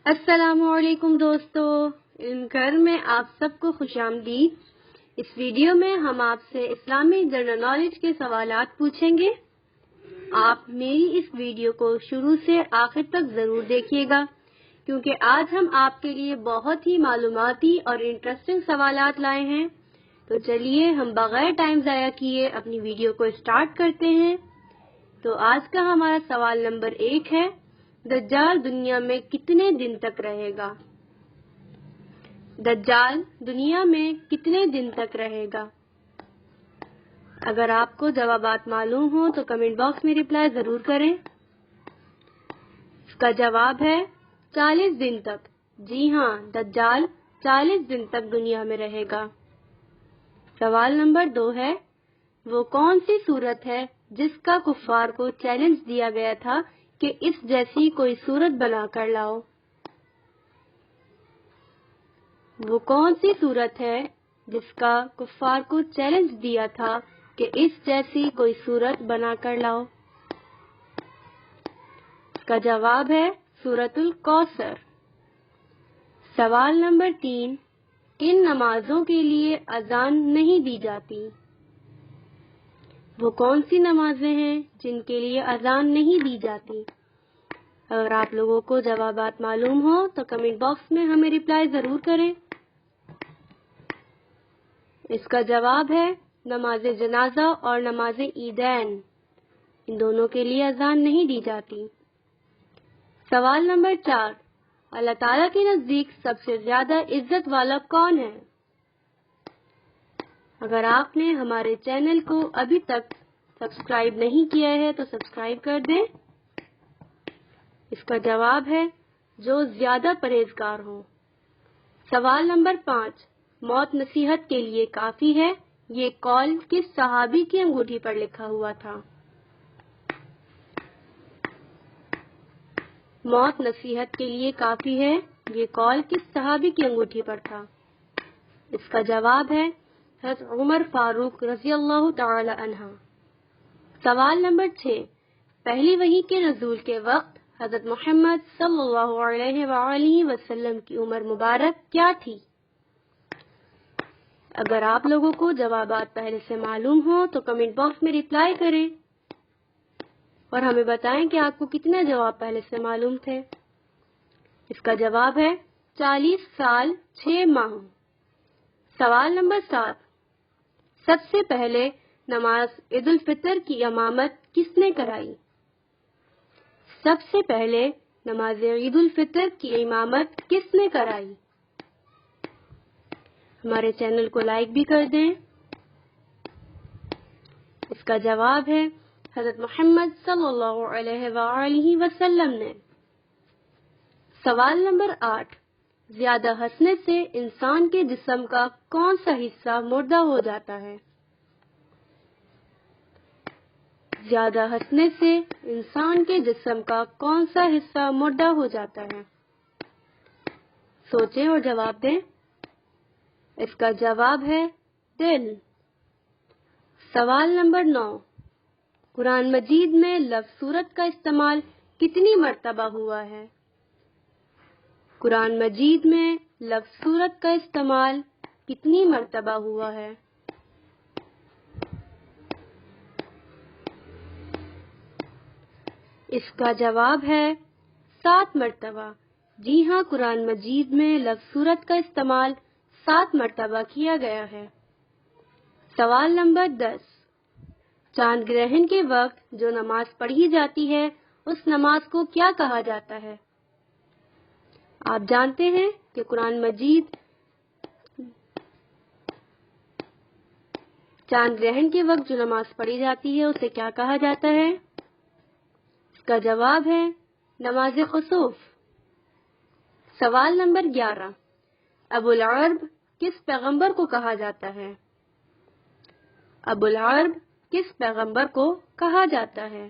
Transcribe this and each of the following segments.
السلام علیکم دوستو، علم گھر میں آپ سب کو خوش آمدید۔ اس ویڈیو میں ہم آپ سے اسلامی جنرل نالج کے سوالات پوچھیں گے۔ آپ میری اس ویڈیو کو شروع سے آخر تک ضرور دیکھیے گا، کیونکہ آج ہم آپ کے لیے بہت ہی معلوماتی اور انٹرسٹنگ سوالات لائے ہیں۔ تو چلیے ہم بغیر ٹائم ضائع کیے اپنی ویڈیو کو اسٹارٹ کرتے ہیں۔ تو آج کا ہمارا سوال نمبر 1 ہے، دجال دنیا میں کتنے دن تک رہے گا؟ دجال دنیا میں کتنے دن تک رہے گا؟ اگر آپ کو جوابات معلوم ہوں تو کمنٹ باکس میں رپلائی ضرور کریں۔ اس کا جواب ہے 40 دن تک۔ جی ہاں، دجال 40 دن تک دنیا میں رہے گا۔ سوال نمبر 2 ہے، وہ کون سی صورت ہے جس کا کفار کو چیلنج دیا گیا تھا کہ اس جیسی کوئی صورت بنا کر لاؤ؟ وہ کون سی صورت ہے جس کا کفار کو چیلنج دیا تھا کہ اس جیسی کوئی صورت بنا کر لاؤ؟ اس کا جواب ہے سورۃ الکوثر۔ سوال نمبر 3، کن نمازوں کے لیے اذان نہیں دی جاتی؟ وہ کون سی نمازیں ہیں جن کے لیے اذان نہیں دی جاتی؟ اگر آپ لوگوں کو جوابات معلوم ہو تو کمنٹ باکس میں ہمیں رپلائی ضرور کریں۔ اس کا جواب ہے نماز جنازہ اور نماز عیدین، ان دونوں کے لیے اذان نہیں دی جاتی۔ سوال نمبر 4، اللہ تعالیٰ کے نزدیک سب سے زیادہ عزت والا کون ہے؟ اگر آپ نے ہمارے چینل کو ابھی تک سبسکرائب نہیں کیا ہے تو سبسکرائب کر دیں۔ اس کا جواب ہے جو زیادہ پرہیزگار ہوں۔ سوال نمبر 5، موت نصیحت کے لیے کافی ہے، یہ قول کس صحابی کی انگوٹھی پر لکھا ہوا تھا؟ موت نصیحت کے لیے کافی ہے، یہ قول کس صحابی کی انگوٹھی پر تھا؟ اس کا جواب ہے حضرت عمر فاروق رضی اللہ تعالی عنہ۔ سوال نمبر 6، پہلی وحی کے نزول کے وقت حضرت محمد صلی اللہ علیہ وآلہ وسلم کی عمر مبارک کیا تھی؟ اگر آپ لوگوں کو جوابات پہلے سے معلوم ہوں تو کمنٹ باکس میں رپلائی کریں اور ہمیں بتائیں کہ آپ کو کتنے جواب پہلے سے معلوم تھے۔ اس کا جواب ہے 40 سال 6 ماہ۔ سوال نمبر 7، سب سے پہلے نماز عید الفطر کی امامت کس نے کرائی؟ سب سے پہلے نماز عید الفطر کی امامت کس نے کرائی؟ ہمارے چینل کو لائک بھی کر دیں۔ اس کا جواب ہے حضرت محمد صلی اللہ علیہ وآلہ وسلم نے۔ سوال نمبر 8، زیادہ ہنسنے سے انسان کے جسم کا کون سا حصہ مردہ ہو جاتا ہے؟ زیادہ ہنسنے سے انسان کے جسم کا کون سا حصہ مردہ ہو جاتا ہے؟ سوچیں اور جواب دیں۔ اس کا جواب ہے دل۔ سوال نمبر 9، قرآن مجید میں لفظ صورت کا استعمال کتنی مرتبہ ہوا ہے؟ قرآن مجید میں لفظ صورت کا استعمال کتنی مرتبہ ہوا ہے؟ اس کا جواب ہے 7 مرتبہ۔ جی ہاں، قرآن مجید میں لفظ صورت کا استعمال 7 مرتبہ کیا گیا ہے۔ سوال نمبر 10، چاند گرہن کے وقت جو نماز پڑھی جاتی ہے اس نماز کو کیا کہا جاتا ہے؟ آپ جانتے ہیں کہ قرآن مجید چاند گرہن کے وقت جو نماز پڑھی جاتی ہے اسے کیا کہا جاتا ہے؟ اس کا جواب ہے نماز خسوف۔ سوال نمبر 11، ابو العرب کس پیغمبر کو کہا جاتا ہے؟ ابو العرب کس پیغمبر کو کہا جاتا ہے؟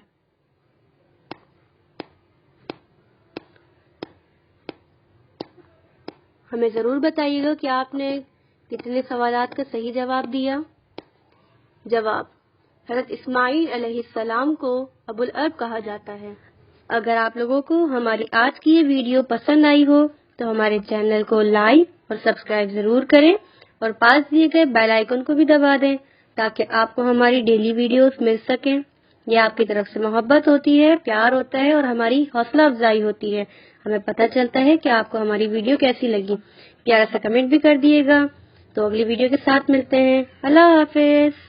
ہمیں ضرور بتائیے گا کہ آپ نے کتنے سوالات کا صحیح جواب دیا۔ جواب، حضرت اسماعیل علیہ السلام کو ابو العرب کہا جاتا ہے۔ اگر آپ لوگوں کو ہماری آج کی یہ ویڈیو پسند آئی ہو تو ہمارے چینل کو لائک اور سبسکرائب ضرور کریں اور پاس دیے گئے بیل آئیکن کو بھی دبا دیں تاکہ آپ کو ہماری ڈیلی ویڈیوز مل سکیں۔ یہ آپ کی طرف سے محبت ہوتی ہے، پیار ہوتا ہے اور ہماری حوصلہ افزائی ہوتی ہے۔ ہمیں پتہ چلتا ہے کہ آپ کو ہماری ویڈیو کیسی لگی۔ پیارا سا کمنٹ بھی کر دیے گا۔ تو اگلی ویڈیو کے ساتھ ملتے ہیں۔ اللہ حافظ۔